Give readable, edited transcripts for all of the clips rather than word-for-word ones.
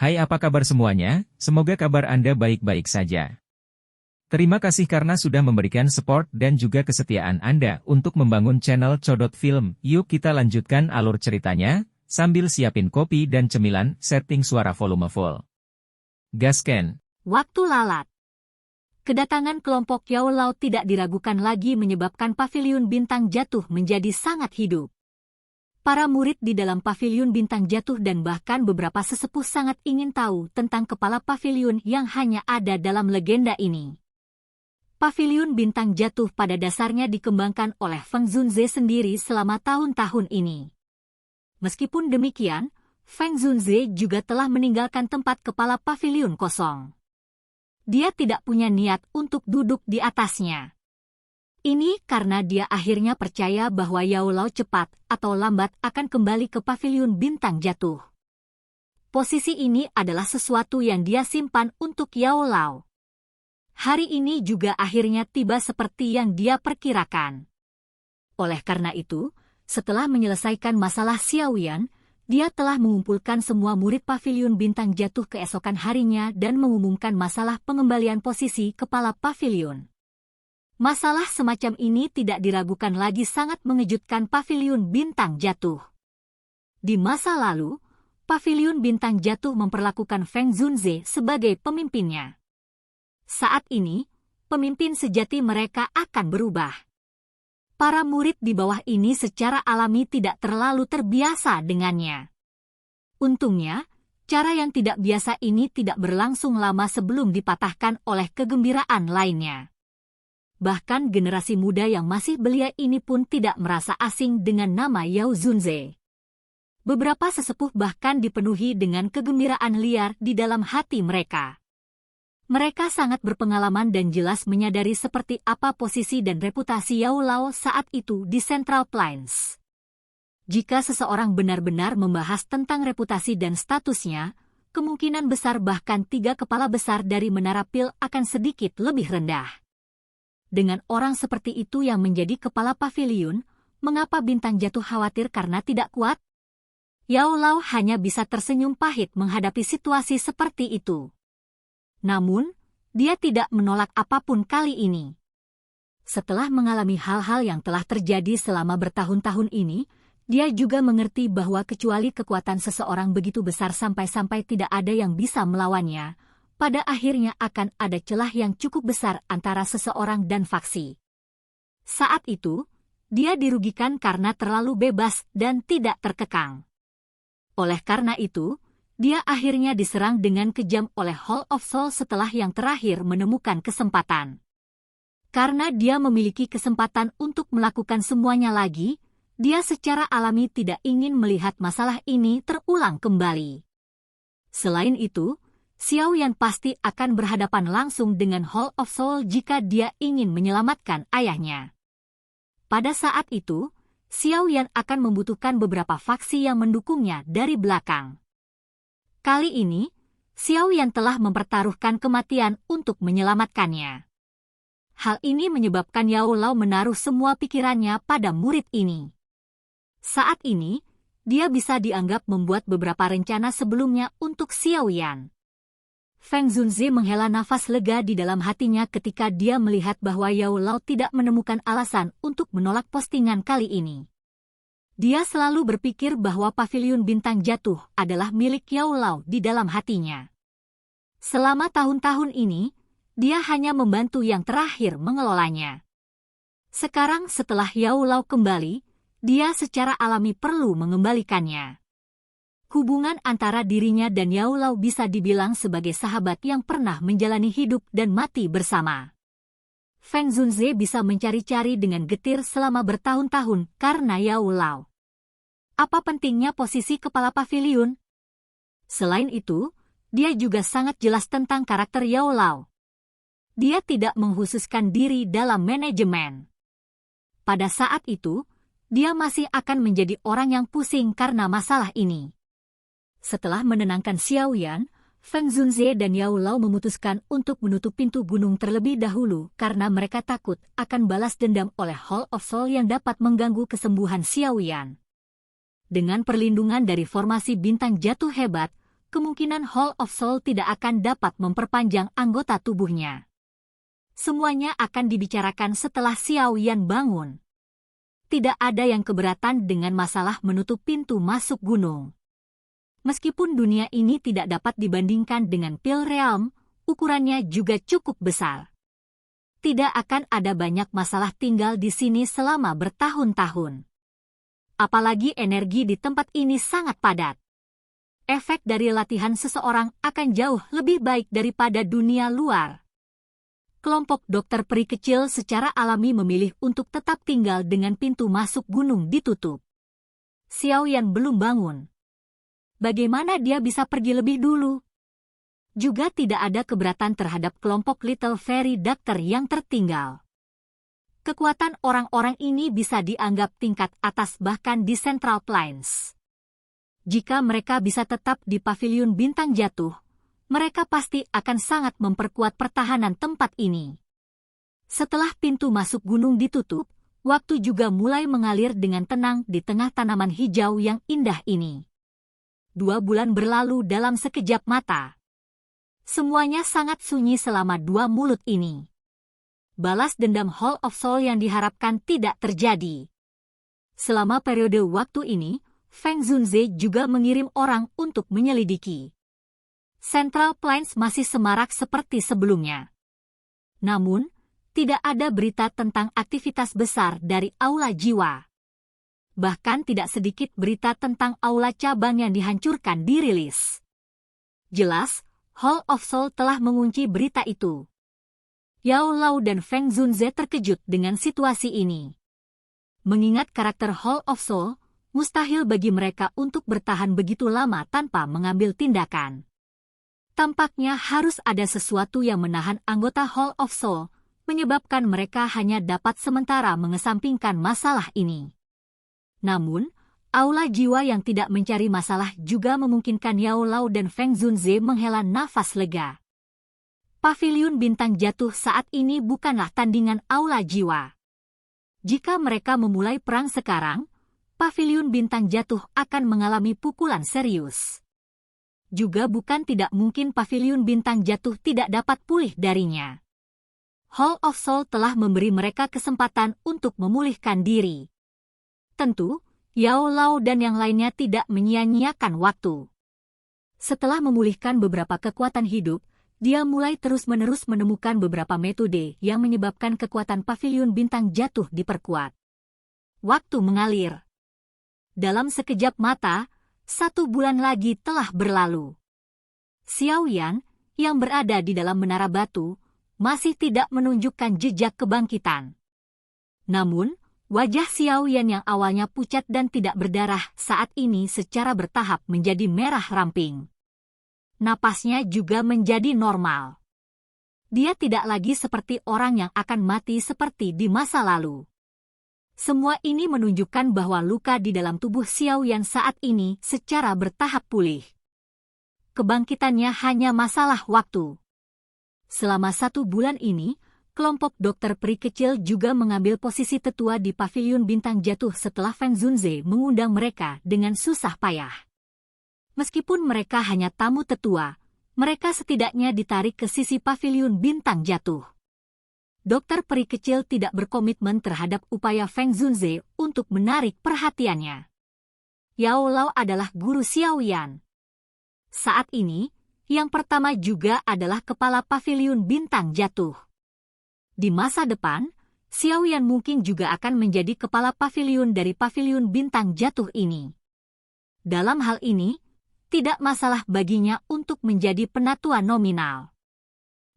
Hai, apa kabar semuanya? Semoga kabar Anda baik-baik saja. Terima kasih karena sudah memberikan support dan juga kesetiaan Anda untuk membangun channel Codot Film. Yuk kita lanjutkan alur ceritanya, sambil siapin kopi dan cemilan, setting suara volume full. Gasken. Waktu lalat. Kedatangan kelompok Yao Lao tidak diragukan lagi menyebabkan paviliun bintang jatuh menjadi sangat hidup. Para murid di dalam paviliun bintang jatuh dan bahkan beberapa sesepuh sangat ingin tahu tentang kepala paviliun yang hanya ada dalam legenda ini. Paviliun bintang jatuh pada dasarnya dikembangkan oleh Feng Zunze sendiri selama tahun-tahun ini. Meskipun demikian, Feng Zunze juga telah meninggalkan tempat kepala paviliun kosong. Dia tidak punya niat untuk duduk di atasnya. Ini karena dia akhirnya percaya bahwa Yao Lao cepat atau lambat akan kembali ke paviliun bintang jatuh. Posisi ini adalah sesuatu yang dia simpan untuk Yao Lao. Hari ini juga akhirnya tiba seperti yang dia perkirakan. Oleh karena itu, setelah menyelesaikan masalah Xiaoyan, dia telah mengumpulkan semua murid paviliun bintang jatuh keesokan harinya dan mengumumkan masalah pengembalian posisi kepala paviliun. Masalah semacam ini tidak diragukan lagi sangat mengejutkan paviliun bintang jatuh. Di masa lalu, paviliun bintang jatuh memperlakukan Feng Zunze sebagai pemimpinnya. Saat ini, pemimpin sejati mereka akan berubah. Para murid di bawah ini secara alami tidak terlalu terbiasa dengannya. Untungnya, cara yang tidak biasa ini tidak berlangsung lama sebelum dipatahkan oleh kegembiraan lainnya. Bahkan generasi muda yang masih belia ini pun tidak merasa asing dengan nama Yao Zunze. Beberapa sesepuh bahkan dipenuhi dengan kegembiraan liar di dalam hati mereka. Mereka sangat berpengalaman dan jelas menyadari seperti apa posisi dan reputasi Yao Lao saat itu di Central Plains. Jika seseorang benar-benar membahas tentang reputasi dan statusnya, kemungkinan besar bahkan 3 kepala besar dari Menara Pil akan sedikit lebih rendah. Dengan orang seperti itu yang menjadi kepala paviliun, mengapa bintang jatuh khawatir karena tidak kuat? Yao Lao hanya bisa tersenyum pahit menghadapi situasi seperti itu. Namun, dia tidak menolak apapun kali ini. Setelah mengalami hal-hal yang telah terjadi selama bertahun-tahun ini, dia juga mengerti bahwa kecuali kekuatan seseorang begitu besar sampai-sampai tidak ada yang bisa melawannya, pada akhirnya akan ada celah yang cukup besar antara seseorang dan faksi. Saat itu, dia dirugikan karena terlalu bebas dan tidak terkekang. Oleh karena itu, dia akhirnya diserang dengan kejam oleh Hall of Soul setelah yang terakhir menemukan kesempatan. Karena dia memiliki kesempatan untuk melakukan semuanya lagi, dia secara alami tidak ingin melihat masalah ini terulang kembali. Selain itu, Xiaoyan pasti akan berhadapan langsung dengan Hall of Soul jika dia ingin menyelamatkan ayahnya. Pada saat itu, Xiaoyan akan membutuhkan beberapa faksi yang mendukungnya dari belakang. Kali ini, Xiaoyan telah mempertaruhkan kematian untuk menyelamatkannya. Hal ini menyebabkan Yao Lao menaruh semua pikirannya pada murid ini. Saat ini, dia bisa dianggap membuat beberapa rencana sebelumnya untuk Xiaoyan. Feng Zunze menghela nafas lega di dalam hatinya ketika dia melihat bahwa Yao Lao tidak menemukan alasan untuk menolak postingan kali ini. Dia selalu berpikir bahwa paviliun bintang jatuh adalah milik Yao Lao di dalam hatinya. Selama tahun-tahun ini, dia hanya membantu yang terakhir mengelolanya. Sekarang setelah Yao Lao kembali, dia secara alami perlu mengembalikannya. Hubungan antara dirinya dan Yao Lao bisa dibilang sebagai sahabat yang pernah menjalani hidup dan mati bersama. Feng Zunze bisa mencari-cari dengan getir selama bertahun-tahun karena Yao Lao. Apa pentingnya posisi kepala paviliun? Selain itu, dia juga sangat jelas tentang karakter Yao Lao. Dia tidak mengkhususkan diri dalam manajemen. Pada saat itu, dia masih akan menjadi orang yang pusing karena masalah ini. Setelah menenangkan Xiaoyan, Feng Zunze dan Yao Lao memutuskan untuk menutup pintu gunung terlebih dahulu karena mereka takut akan balas dendam oleh Hall of Soul yang dapat mengganggu kesembuhan Xiaoyan. Dengan perlindungan dari formasi bintang jatuh hebat, kemungkinan Hall of Soul tidak akan dapat memperpanjang anggota tubuhnya. Semuanya akan dibicarakan setelah Xiao Yan bangun. Tidak ada yang keberatan dengan masalah menutup pintu masuk gunung. Meskipun dunia ini tidak dapat dibandingkan dengan Pil Realm, ukurannya juga cukup besar. Tidak akan ada banyak masalah tinggal di sini selama bertahun-tahun. Apalagi energi di tempat ini sangat padat. Efek dari latihan seseorang akan jauh lebih baik daripada dunia luar. Kelompok dokter peri kecil secara alami memilih untuk tetap tinggal dengan pintu masuk gunung ditutup. Xiao Yan belum bangun. Bagaimana dia bisa pergi lebih dulu? Juga tidak ada keberatan terhadap kelompok Little Fairy Doctor yang tertinggal. Kekuatan orang-orang ini bisa dianggap tingkat atas bahkan di Central Plains. Jika mereka bisa tetap di Paviliun Bintang Jatuh, mereka pasti akan sangat memperkuat pertahanan tempat ini. Setelah pintu masuk gunung ditutup, waktu juga mulai mengalir dengan tenang di tengah tanaman hijau yang indah ini. 2 bulan berlalu dalam sekejap mata. Semuanya sangat sunyi selama 2 mulut ini. Balas dendam Hall of Soul yang diharapkan tidak terjadi. Selama periode waktu ini, Feng Zunze juga mengirim orang untuk menyelidiki. Central Plains masih semarak seperti sebelumnya. Namun, tidak ada berita tentang aktivitas besar dari Aula Jiwa. Bahkan tidak sedikit berita tentang Aula Cabang yang dihancurkan dirilis. Jelas, Hall of Soul telah mengunci berita itu. Yao Lao dan Feng Zunze terkejut dengan situasi ini. Mengingat karakter Hall of Soul, mustahil bagi mereka untuk bertahan begitu lama tanpa mengambil tindakan. Tampaknya harus ada sesuatu yang menahan anggota Hall of Soul, menyebabkan mereka hanya dapat sementara mengesampingkan masalah ini. Namun, Aula Jiwa yang tidak mencari masalah juga memungkinkan Yao Lao dan Feng Zunze menghela nafas lega. Paviliun Bintang Jatuh saat ini bukanlah tandingan Aula Jiwa. Jika mereka memulai perang sekarang, Paviliun Bintang Jatuh akan mengalami pukulan serius. Juga bukan tidak mungkin Paviliun Bintang Jatuh tidak dapat pulih darinya. Hall of Soul telah memberi mereka kesempatan untuk memulihkan diri. Tentu, Yao Lao dan yang lainnya tidak menyia-nyiakan waktu. Setelah memulihkan beberapa kekuatan hidup, dia mulai terus-menerus menemukan beberapa metode yang menyebabkan kekuatan Paviliun Bintang Jatuh diperkuat. Waktu mengalir. Dalam sekejap mata, 1 bulan lagi telah berlalu. Xiao Yan, yang berada di dalam menara batu, masih tidak menunjukkan jejak kebangkitan. Namun, wajah Xiao Yan yang awalnya pucat dan tidak berdarah saat ini secara bertahap menjadi merah ramping. Napasnya juga menjadi normal. Dia tidak lagi seperti orang yang akan mati seperti di masa lalu. Semua ini menunjukkan bahwa luka di dalam tubuh Xiao Yan saat ini secara bertahap pulih. Kebangkitannya hanya masalah waktu. Selama 1 bulan ini, kelompok dokter peri kecil juga mengambil posisi tetua di Paviliun Bintang Jatuh setelah Feng Zunze mengundang mereka dengan susah payah. Meskipun mereka hanya tamu tetua, mereka setidaknya ditarik ke sisi Paviliun Bintang Jatuh. Dokter peri kecil tidak berkomitmen terhadap upaya Feng Zunze untuk menarik perhatiannya. Yao Lao adalah guru Xiao Yan. Saat ini, yang pertama juga adalah kepala Paviliun Bintang Jatuh. Di masa depan, Xiao Yan mungkin juga akan menjadi kepala paviliun dari Paviliun Bintang Jatuh ini. Dalam hal ini, tidak masalah baginya untuk menjadi penatua nominal.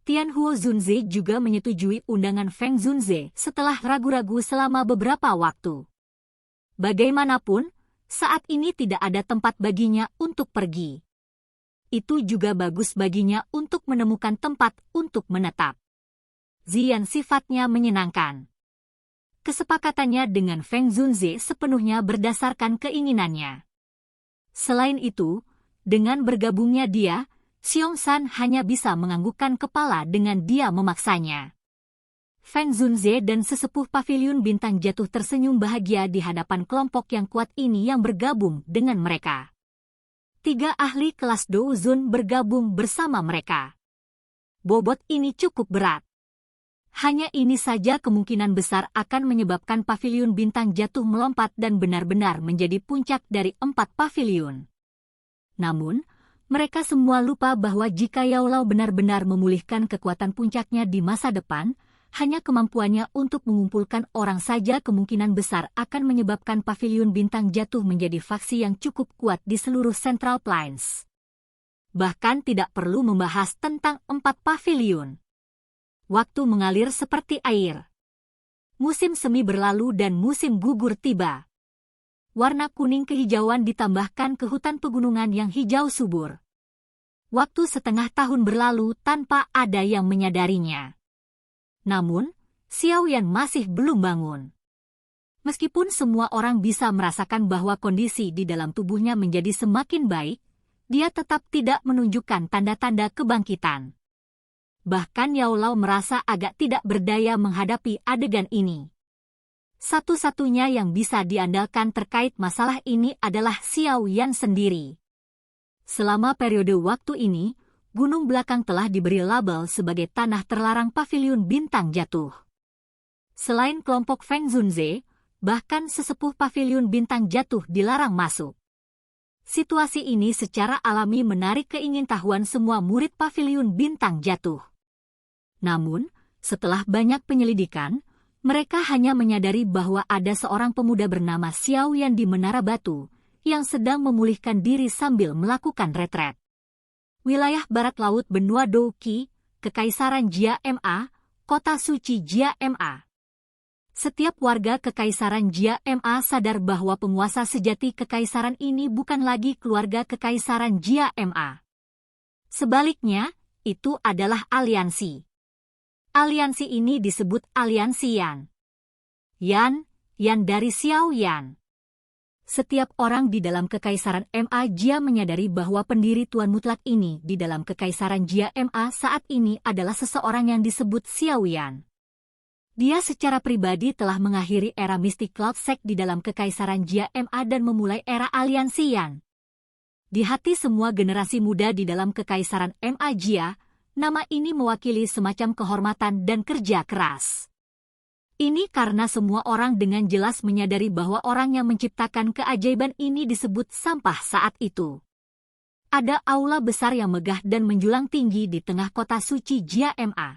Tianhuo Zunze juga menyetujui undangan Feng Zunze setelah ragu-ragu selama beberapa waktu. Bagaimanapun, saat ini tidak ada tempat baginya untuk pergi. Itu juga bagus baginya untuk menemukan tempat untuk menetap. Ziyan sifatnya menyenangkan. Kesepakatannya dengan Feng Zunze sepenuhnya berdasarkan keinginannya. Selain itu, dengan bergabungnya dia, Xiong San hanya bisa menganggukkan kepala dengan dia memaksanya. Feng Zunze dan sesepuh Paviliun Bintang Jatuh tersenyum bahagia di hadapan kelompok yang kuat ini yang bergabung dengan mereka. 3 ahli kelas Douzun bergabung bersama mereka. Bobot ini cukup berat. Hanya ini saja kemungkinan besar akan menyebabkan paviliun bintang jatuh melompat dan benar-benar menjadi puncak dari 4 paviliun. Namun, mereka semua lupa bahwa jika Yao Lao benar-benar memulihkan kekuatan puncaknya di masa depan, hanya kemampuannya untuk mengumpulkan orang saja kemungkinan besar akan menyebabkan paviliun bintang jatuh menjadi faksi yang cukup kuat di seluruh Central Plains. Bahkan tidak perlu membahas tentang 4 paviliun. Waktu mengalir seperti air. Musim semi berlalu dan musim gugur tiba. Warna kuning kehijauan ditambahkan ke hutan pegunungan yang hijau subur. Waktu setengah tahun berlalu tanpa ada yang menyadarinya. Namun, Xiao Yan masih belum bangun. Meskipun semua orang bisa merasakan bahwa kondisi di dalam tubuhnya menjadi semakin baik, dia tetap tidak menunjukkan tanda-tanda kebangkitan. Bahkan Yao Lao merasa agak tidak berdaya menghadapi adegan ini. Satu-satunya yang bisa diandalkan terkait masalah ini adalah Xiao Yan sendiri. Selama periode waktu ini, gunung belakang telah diberi label sebagai tanah terlarang paviliun bintang jatuh. Selain kelompok Feng Zunze, bahkan sesepuh paviliun bintang jatuh dilarang masuk. Situasi ini secara alami menarik keingintahuan semua murid paviliun bintang jatuh. Namun, setelah banyak penyelidikan, mereka hanya menyadari bahwa ada seorang pemuda bernama Xiao Yan di Menara Batu, yang sedang memulihkan diri sambil melakukan retret. Wilayah Barat Laut Benua Douqi, Kekaisaran Jia Ma, Kota Suci Jia Ma. Setiap warga Kekaisaran Jia Ma sadar bahwa penguasa sejati kekaisaran ini bukan lagi keluarga Kekaisaran Jia Ma. Sebaliknya, itu adalah aliansi. Aliansi ini disebut aliansi Yan. Yan dari Xiao Yan. Setiap orang di dalam Kekaisaran Ma Jia menyadari bahwa pendiri Tuan Mutlak ini di dalam Kekaisaran Jia Ma saat ini adalah seseorang yang disebut Xiao Yan. Dia secara pribadi telah mengakhiri era mistik Cloud Sect di dalam Kekaisaran Jia Ma dan memulai era aliansi Yan. Di hati semua generasi muda di dalam Kekaisaran Ma Jia, nama ini mewakili semacam kehormatan dan kerja keras. Ini karena semua orang dengan jelas menyadari bahwa orang yang menciptakan keajaiban ini disebut sampah saat itu. Ada aula besar yang megah dan menjulang tinggi di tengah kota suci Jia Ma.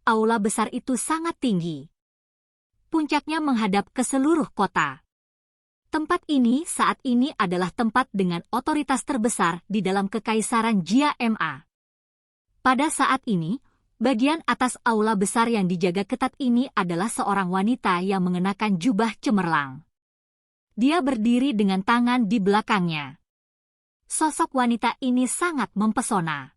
Aula besar itu sangat tinggi. Puncaknya menghadap ke seluruh kota. Tempat ini saat ini adalah tempat dengan otoritas terbesar di dalam Kekaisaran Jia Ma. Pada saat ini, bagian atas aula besar yang dijaga ketat ini adalah seorang wanita yang mengenakan jubah cemerlang. Dia berdiri dengan tangan di belakangnya. Sosok wanita ini sangat mempesona.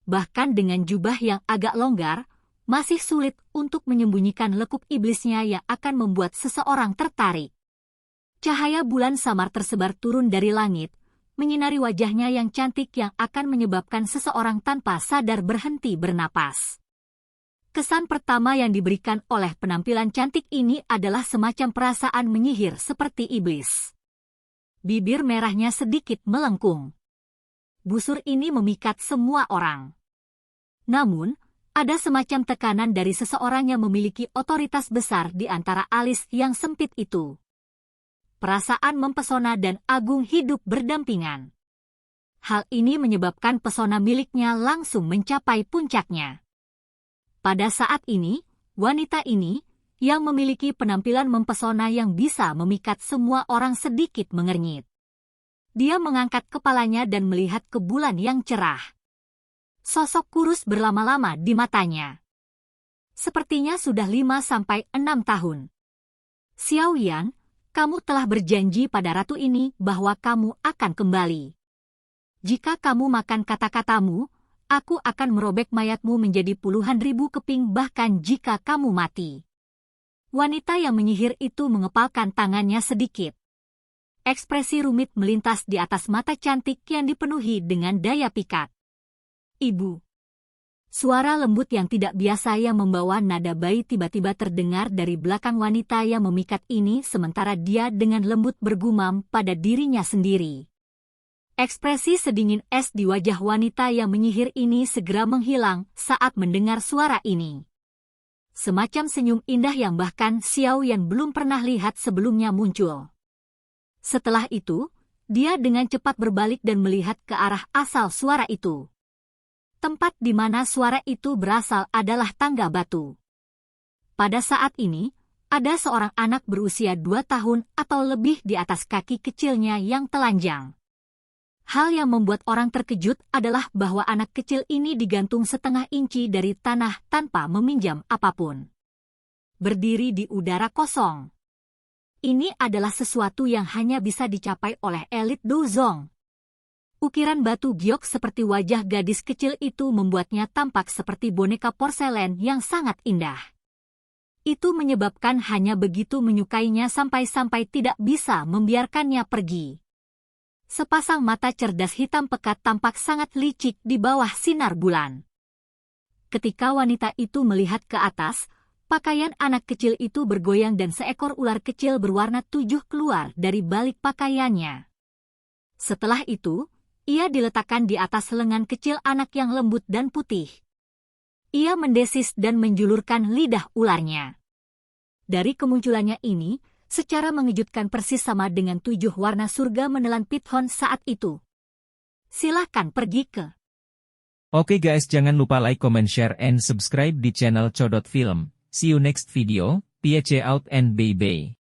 Bahkan dengan jubah yang agak longgar, masih sulit untuk menyembunyikan lekuk iblisnya yang akan membuat seseorang tertarik. Cahaya bulan samar tersebar turun dari langit, menyinari wajahnya yang cantik yang akan menyebabkan seseorang tanpa sadar berhenti bernapas. Kesan pertama yang diberikan oleh penampilan cantik ini adalah semacam perasaan menyihir seperti iblis. Bibir merahnya sedikit melengkung. Busur ini memikat semua orang. Namun, ada semacam tekanan dari seseorang yang memiliki otoritas besar di antara alis yang sempit itu. Perasaan mempesona dan agung hidup berdampingan. Hal ini menyebabkan pesona miliknya langsung mencapai puncaknya. Pada saat ini, wanita ini, yang memiliki penampilan mempesona yang bisa memikat semua orang sedikit mengernyit. Dia mengangkat kepalanya dan melihat ke bulan yang cerah. Sosok kurus berlama-lama di matanya. Sepertinya sudah 5-6 tahun. Xiao Yan, kamu telah berjanji pada ratu ini bahwa kamu akan kembali. Jika kamu makan kata-katamu, aku akan merobek mayatmu menjadi puluhan ribu keping bahkan jika kamu mati. Wanita yang menyihir itu mengepalkan tangannya sedikit. Ekspresi rumit melintas di atas mata cantik yang dipenuhi dengan daya pikat. Ibu. Suara lembut yang tidak biasa yang membawa nada bayi tiba-tiba terdengar dari belakang wanita yang memikat ini sementara dia dengan lembut bergumam pada dirinya sendiri. Ekspresi sedingin es di wajah wanita yang menyihir ini segera menghilang saat mendengar suara ini. Semacam senyum indah yang bahkan Xiao Yan belum pernah lihat sebelumnya muncul. Setelah itu, dia dengan cepat berbalik dan melihat ke arah asal suara itu. Tempat di mana suara itu berasal adalah tangga batu. Pada saat ini, ada seorang anak berusia 2 tahun atau lebih di atas kaki kecilnya yang telanjang. Hal yang membuat orang terkejut adalah bahwa anak kecil ini digantung setengah inci dari tanah tanpa meminjam apapun. Berdiri di udara kosong. Ini adalah sesuatu yang hanya bisa dicapai oleh elit Duzong. Ukiran batu giok seperti wajah gadis kecil itu membuatnya tampak seperti boneka porselen yang sangat indah. Itu menyebabkan hanya begitu menyukainya sampai-sampai tidak bisa membiarkannya pergi. Sepasang mata cerdas hitam pekat tampak sangat licik di bawah sinar bulan. Ketika wanita itu melihat ke atas, pakaian anak kecil itu bergoyang dan seekor ular kecil berwarna 7 keluar dari balik pakaiannya. Setelah itu, ia diletakkan di atas lengan kecil anak yang lembut dan putih. Ia mendesis dan menjulurkan lidah ularnya. Dari kemunculannya ini, secara mengejutkan persis sama dengan 7 warna surga menelan Pithon saat itu. Silahkan pergi ke. Oke guys, jangan lupa like, comment, share, and subscribe di channel Codot Film. See you next video, peace out and bye bye.